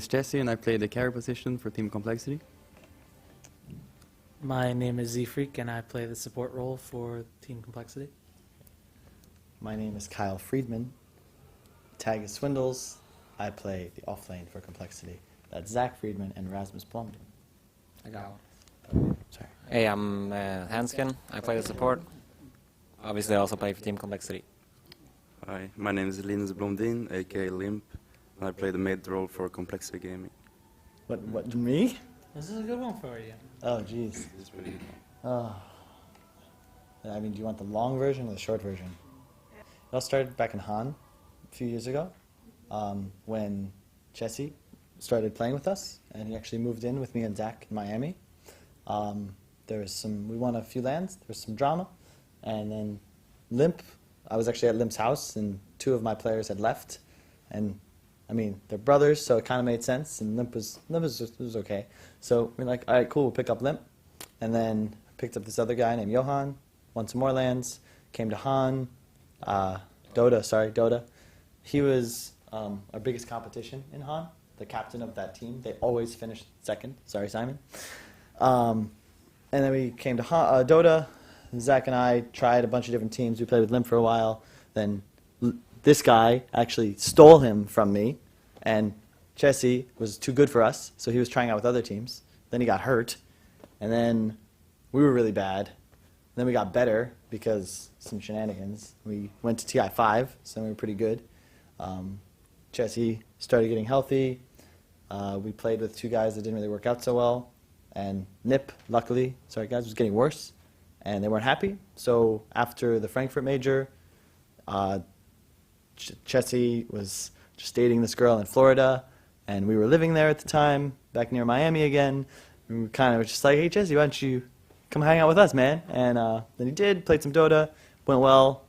is Jesse, and I play the carry position for Team Complexity. My name is Z-Freak, and I play the support role for Team Complexity. My name is Kyle Friedman. Tag is Swindles. I play the offlane for Complexity. That's Zach Friedman and Rasmus Blomden. I got one. Sorry. Hey, I'm Hanskin. I play the support. Obviously, I also play for Team Complexity. Hi, my name is Linus Blondin, aka Limp, and I play the mid role for Complexity Gaming. What, me? This is a good one for you. Oh, jeez. This is pretty good. Oh. I mean, do you want the long version or the short version? It all started back in Han a few years ago when Jesse started playing with us, and he actually moved in with me and Zach in Miami. We won a few lands, there was some drama, and then Limp, I was actually at Limp's house, and 2 of my players had left, and I mean, they're brothers, so it kind of made sense, and Limp was okay. So we're like, all right, cool, we'll pick up Limp, and then picked up this other guy named Johan, won some more lands, came to Han, Dota. He was our biggest competition in Han, the captain of that team. They always finished second. Sorry, Simon. And then we came to Dota. Zach and I tried a bunch of different teams. We played with Limp for a while. Then this guy actually stole him from me, and Jesse was too good for us, so he was trying out with other teams. Then he got hurt, and then we were really bad. Then we got better because some shenanigans. We went to TI5, so we were pretty good. Jesse started getting healthy. We played with 2 guys that didn't really work out so well. And Nip, luckily, was getting worse. And they weren't happy. So after the Frankfurt major, Jesse was just dating this girl in Florida. And we were living there at the time, back near Miami again. And we kind of were just like, hey, Jesse, why don't you come hang out with us, man? And then he did, played some Dota, went well.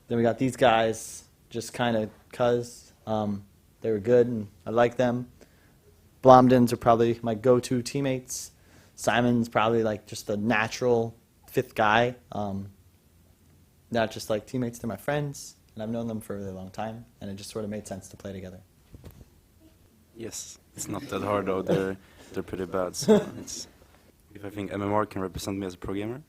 Then we got these guys, just kind of cuz. They were good, and I like them. Blomdens are probably my go-to teammates. Simon's probably like just the natural 5th guy. Not just like teammates, they're my friends, and I've known them for a really long time, and it just sort of made sense to play together. Yes, it's not that hard though. They're pretty bad. So if I think MMR can represent me as a pro gamer,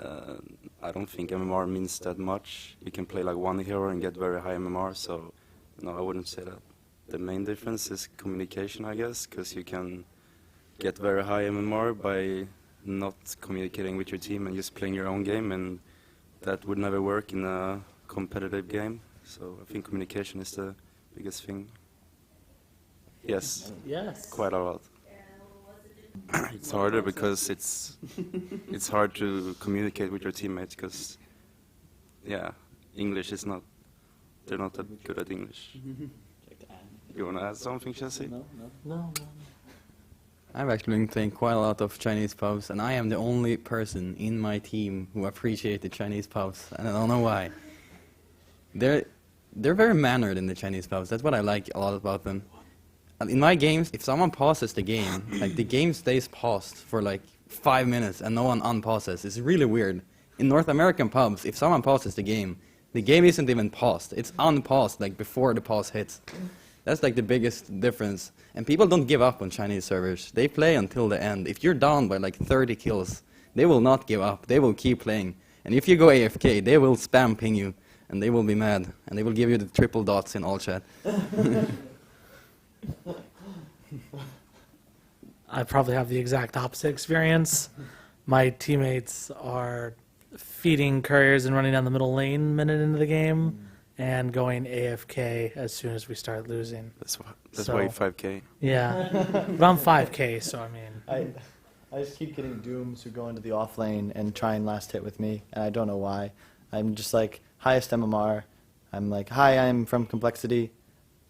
I don't think MMR means that much. You can play like one hero and get very high MMR. So no, I wouldn't say that. The main difference is communication, I guess, because you can get very high MMR by not communicating with your team and just playing your own game, and that would never work in a competitive game. So I think communication is the biggest thing. Yes. Yes. Quite a lot. It's harder because it's hard to communicate with your teammates because, yeah, English is not, they're not that good at English. You want to add something, Jesse? No. I've actually been playing quite a lot of Chinese pubs, and I am the only person in my team who appreciated Chinese pubs, and I don't know why. They're very mannered in the Chinese pubs. That's what I like a lot about them. In my games, if someone pauses the game, like the game stays paused for like 5 minutes and no one unpauses. It's really weird. In North American pubs, if someone pauses the game isn't even paused. It's unpaused like before the pause hits. That's like the biggest difference. And people don't give up on Chinese servers. They play until the end. If you're down by like 30 kills, they will not give up. They will keep playing. And if you go AFK, they will spam ping you, and they will be mad, and they will give you the triple dots in all chat. I probably have the exact opposite experience. My teammates are feeding couriers and running down the middle lane minute into the game, and going AFK as soon as we start losing. That's why you 5K. Yeah, but I'm 5K, so I mean. I just keep getting dooms who go into the off lane and try and last hit with me, and I don't know why. I'm just like, highest MMR. I'm like, hi, I'm from Complexity.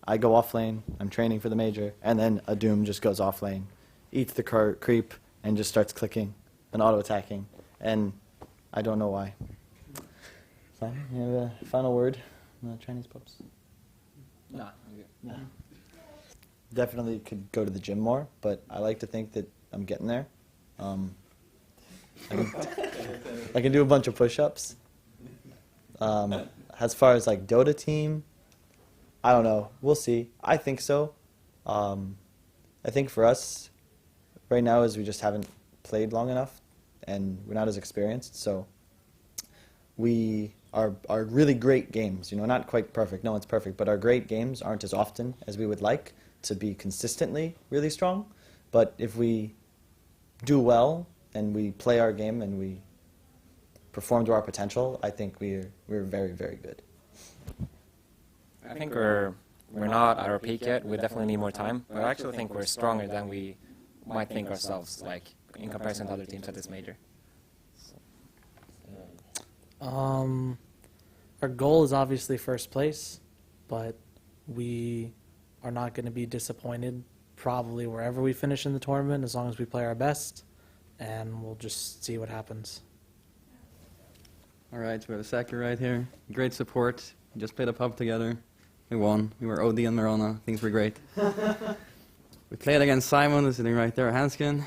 I go off lane. I'm training for the major. And then a doom just goes off lane, eats the creep, and just starts clicking and auto-attacking. And I don't know why. Simon, you have a final word on the Chinese pubs? No. Definitely could go to the gym more, but I like to think that I'm getting there. I can do a bunch of push-ups. As far as like Dota team, I don't know. We'll see. I think so. I think for us, right now is we just haven't played long enough, and we're not as experienced. So we are really great games. You know, not quite perfect. No one's perfect, but our great games aren't as often as we would like to be consistently really strong. But if we do well and we play our game and we perform to our potential, I think we're very, very good. I think we're not at our peak yet. We definitely need more time. But I actually think we're stronger than we might think ourselves, like in comparison to other teams at this major. Our goal is obviously first place, but we are not going to be disappointed probably wherever we finish in the tournament as long as we play our best, and we'll just see what happens. All right, so we have a sector right here. Great support. We just played a pub together. We won. We were OD and Marona. Things were great. We played against Simon, who's sitting right there, Hanskin.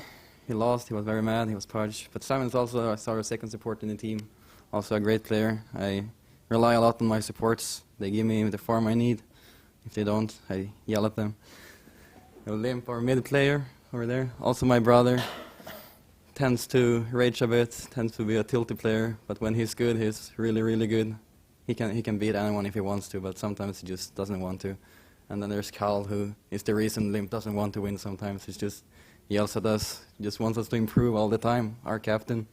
He lost. He was very mad. He was pudged. But Simon's also our second support in the team. Also a great player. I rely a lot on my supports. They give me the form I need. If they don't, I yell at them. Limp, our mid player over there. Also my brother. Tends to rage a bit, tends to be a tilty player, but when he's good, he's really, really good. He can beat anyone if he wants to, but sometimes he just doesn't want to. And then there's Carl, who is the reason Limp doesn't want to win sometimes. He just yells at us, just wants us to improve all the time, our captain.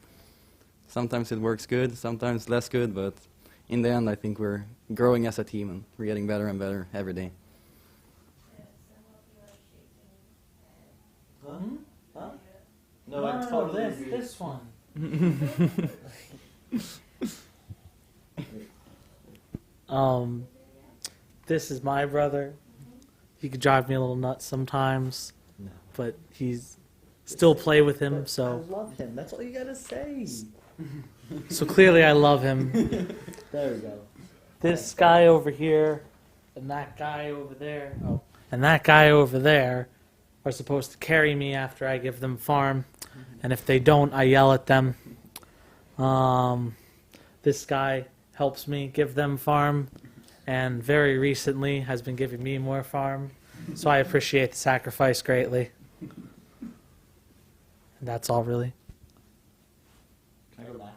Sometimes it works good, sometimes less good, but in the end I think we're growing as a team and we're getting better and better every day. Huh? No, I totally agree. This one. This is my brother. He could drive me a little nuts sometimes, No. but he's still play with him. So I love him. That's all you gotta say. clearly I love him. There we go. This guy over here, and that guy over there, and that guy over there are supposed to carry me after I give them farm, and if they don't, I yell at them. This guy helps me give them farm, and very recently has been giving me more farm, so I appreciate the sacrifice greatly. And that's all, really. Can I go last?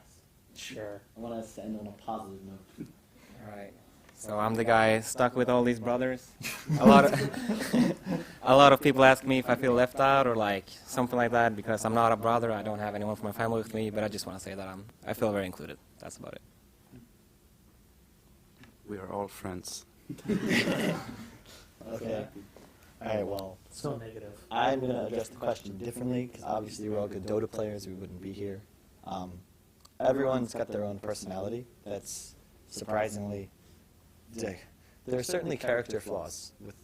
Sure. I want us to end on a positive note. All right. So I'm the guy stuck with all these brothers. A lot of people ask me if I feel left out or like something like that because I'm not a brother. I don't have anyone from my family with me, but I just want to say that I feel very included. That's about it. We are all friends. Okay. All right, well, So negative. I'm going to address the question differently because obviously we're all good Dota players. We wouldn't be here. Everyone's got their own personality. That's surprisingly... There are certainly character flaws with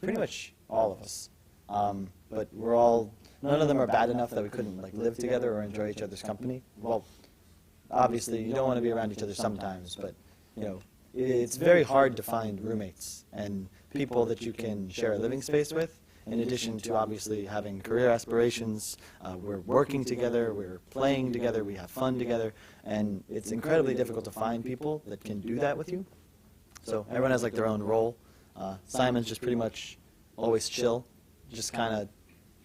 pretty much all of us. But we're all... None of them are bad enough that we couldn't like live together or enjoy each other's company. Well, obviously you don't want to be around each other sometimes, but you know, it's very hard to find roommates and people that you can share a living space with, in addition to obviously having career aspirations. We're working together, we're playing together, we have fun together, and it's incredibly difficult to find people that can do that with you. So everyone has like their own role. Simon's just pretty much always chill, just kind of,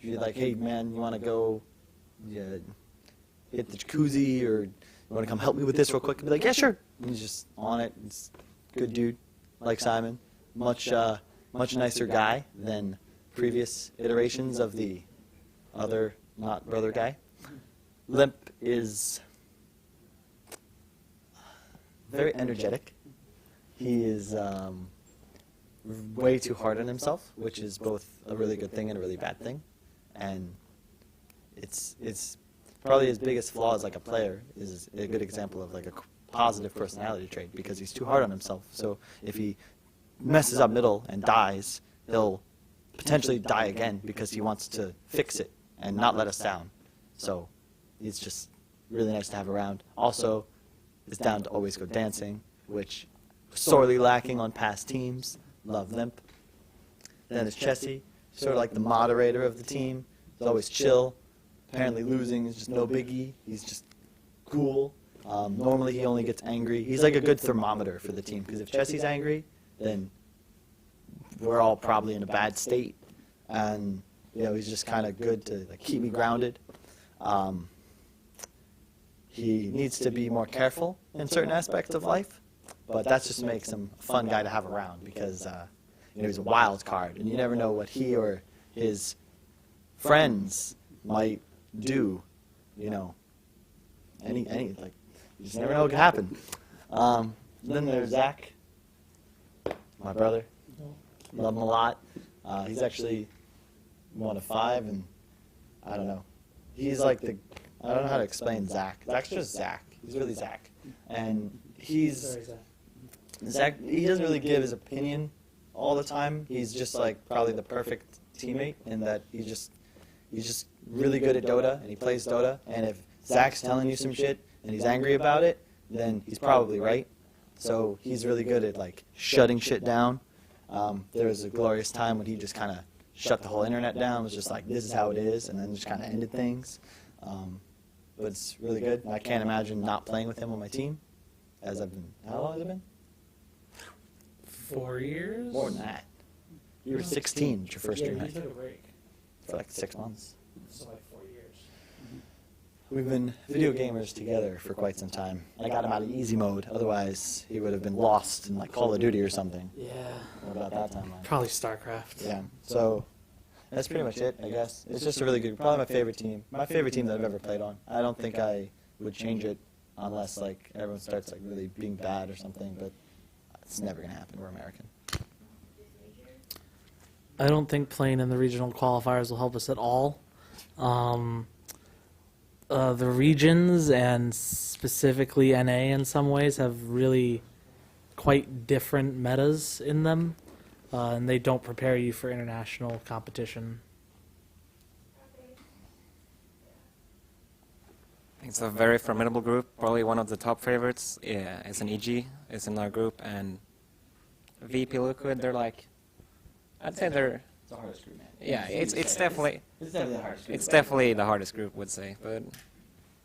you're like, hey man, you want to go hit the jacuzzi, or you want to come help me with this real quick? And be like, yeah, sure. And he's just on it. He's a good dude, like Simon. Much nicer guy than previous iterations of the other not brother guy. Limp is very energetic. He is way too hard on himself, which is both a really good thing and a really bad thing. And it's probably his biggest flaw as like a player is a good example of like a positive personality trait, because he's too hard on himself. So if he messes up middle and dies, he'll potentially die again because he wants to fix it and not let us down. So he's just really nice to have around. Also, is down to always go dancing, which sorely lacking on past teams. Love Limp. Then there's Chessie, sort of like the moderator of the team. He's always chill. Apparently losing is just no biggie. He's just cool. Normally he only gets angry. He's like a good thermometer for the team, because if Chessie's angry, then we're all probably in a bad state. and he's just kind of good to like keep me grounded. He needs to be more careful in certain aspects of life, but that just makes him a fun guy to have around because he's a wild card, and you never know what he or his friends might do. Any like you just never know what could happen. Then there's Zach, my brother. Love him a lot. He's actually one of 5, and I don't know. He's like I don't know how to explain Zach. Zach's just Zach. He's really Zach. And Zach, he doesn't really give his opinion all the time. He's just like probably the perfect teammate in that he's just really good at Dota, and he plays Dota. And if Zach's telling you some shit and he's angry about it, then he's probably right. So he's really good at like shutting shit down. There was a glorious time when he just kind of shut the whole internet down. It was just like, this is how it is, and then just kind of ended things. But it's really good. I can't imagine not playing with him on my team, as I've been. How long has it been? 4 years? More than that. You were 16 at your first year. Yeah, you took a break. For like 6 months. So like 4 years. We've been video gamers together for quite some time. I got him out of easy mode. Otherwise, he would have been lost in like Call of Duty or something. Yeah. What about that timeline? Probably StarCraft. Yeah. So that's pretty much it, I guess. It's just a really good, probably my favorite team. My favorite team that I've ever played on. I don't think I would change it unless like everyone starts like really being bad or something, but it's never going to happen. We're American. I don't think playing in the regional qualifiers will help us at all. The regions and specifically NA in some ways have really quite different metas in them, and they don't prepare you for international competition. It's a very formidable group. Probably one of the top favorites is an EG. Is in our group, and VP Liquid. They're like, I'd say they're. It's the hardest group, man. Yeah, it's definitely It's definitely the hardest group. it's definitely the hardest group, would say. But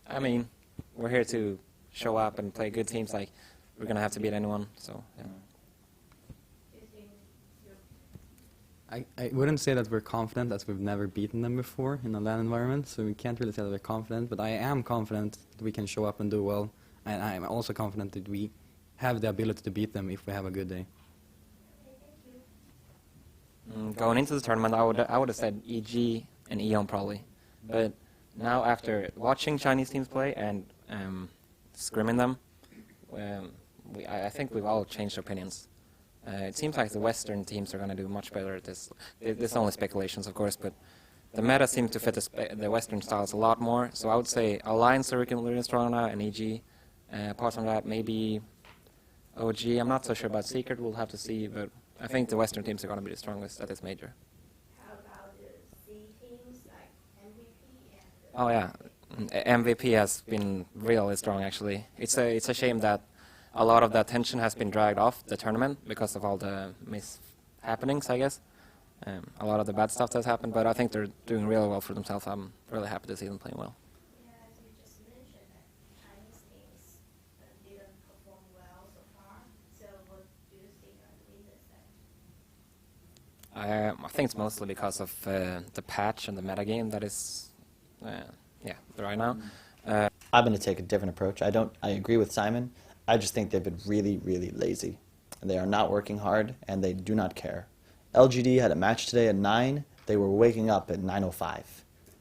I mean, we're here to show up and play good teams. Like we're gonna have to beat anyone. So yeah. I wouldn't say that we're confident, as we've never beaten them before in a LAN environment, so we can't really say that we're confident, but I am confident that we can show up and do well, and I'm also confident that we have the ability to beat them if we have a good day. Going into the tournament, I would have said EG and Eon probably, but now after watching Chinese teams play and scrimming them, I think we've all changed opinions. It seems like the Western teams are going to do much better at this. This is only speculations, of course, but the meta seems to fit the Western styles a lot more. So I would say Alliance are really strong now, and EG. Apart from that, maybe OG. I'm not so sure about Secret. We'll have to see, but I think the Western teams are going to be the strongest at this major. How about the C teams like MVP and Oh yeah, MVP has been really strong actually. It's a shame that a lot of the attention has been dragged off the tournament because of all the mishappenings, I guess. A lot of the bad stuff that's happened, but I think they're doing really well for themselves. I'm really happy to see them playing well. yeah, as you just mentioned, that Chinese teams didn't perform well so far. So what do you think are the reasons then? I think it's mostly because of the patch and the metagame that is, right now. I'm going to take a different approach. I agree with Simon. I just think they've been really, really lazy. They are not working hard, and they do not care. LGD had a match today at 9. They were waking up at 9:05,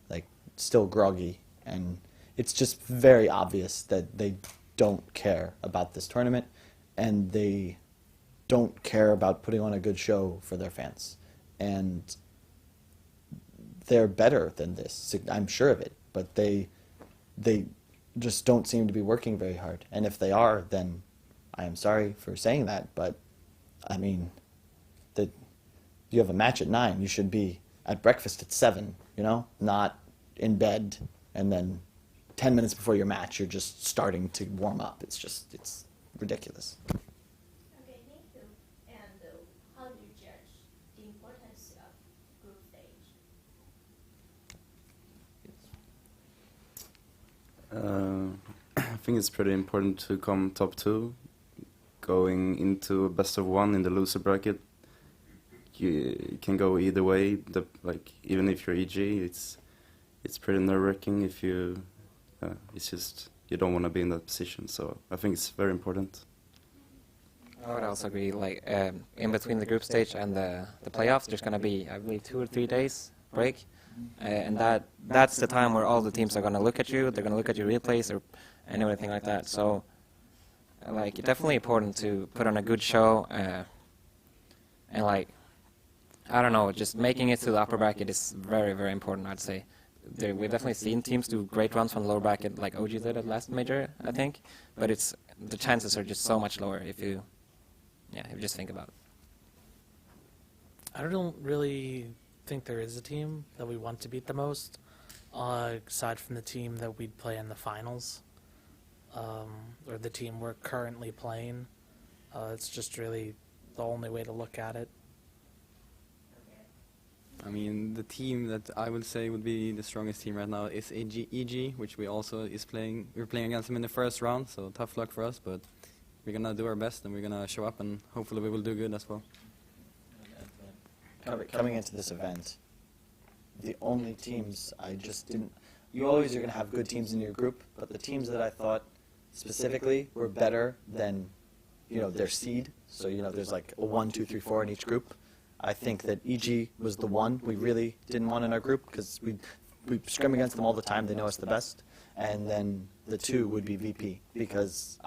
like still groggy, and it's just very obvious that they don't care about this tournament, and they don't care about putting on a good show for their fans. And they're better than this. I'm sure of it, but they just don't seem to be working very hard. And if they are, then I am sorry for saying that, but I mean, you have a match at 9, you should be at breakfast at 7, not in bed, and then 10 minutes before your match, you're just starting to warm up. It's ridiculous. Okay, thank you. And how do you judge the importance of group stage? I think it's pretty important to come top 2, going into a best of 1 in the loser bracket. you can go either way. Like even if you're EG, it's pretty nerve-wracking if you. It's just you don't want to be in that position. So I think it's very important. I would also agree. Like in between the group stage and the playoffs, there's gonna be, I believe, 2 or 3 days break, and that's the time where all the teams are gonna look at you. They're gonna look at your replays and everything like that. So, like, it's definitely important to put on a good show, and like, I don't know, just making it to the upper bracket is very, very important. I'd say. We've definitely seen teams do great runs from the lower bracket, like OG did at last major, I think. But the chances are just so much lower if you just think about it. I don't really think there is a team that we want to beat the most, aside from the team that we'd play in the finals, or the team we're currently playing. It's just really the only way to look at it. I mean, the team that I would say would be the strongest team right now is EG, which we also is playing. We're playing against them in the first round, so tough luck for us. But we're gonna do our best, and we're gonna show up, and hopefully we will do good as well. Coming into this event, the only teams I just didn't. You always are going to have good teams in your group, but the teams that I thought specifically were better than, their seed. So there's like a 1, 2, 3, 4 in each group. I think that EG was the one we really didn't want in our group because we scrim against them all the time. They know us the best. And then the 2 would be VP because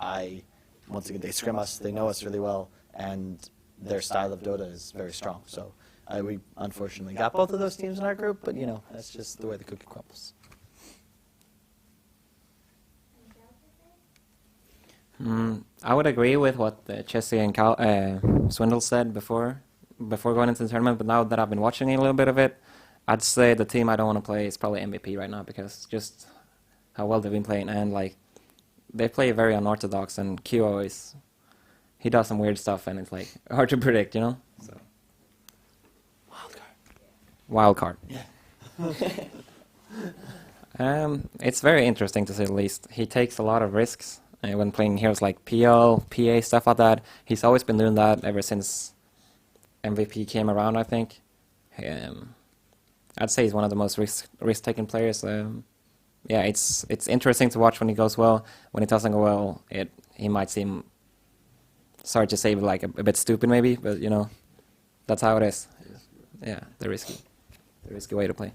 once again, they scrim us, they know us really well, and their style of Dota is very strong. So we unfortunately got both of those teams in our group, but that's just the way the cookie crumbles. I would agree with what Chessie and Swindle said before going into the tournament, but now that I've been watching a little bit of it, I'd say the team I don't want to play is probably MVP right now because just how well they've been playing, and like they play very unorthodox, and QO he does some weird stuff, and it's like hard to predict, So. Wild card. Yeah. It's very interesting to say the least. He takes a lot of risks when playing heroes like PL, PA, stuff like that. He's always been doing that ever since MVP came around, I think. I'd say he's one of the most risk-taking players. It's interesting to watch when he goes well. When it doesn't go well, he might seem, sorry to say, like a bit stupid maybe, but that's how it is. Yeah, the risky way to play.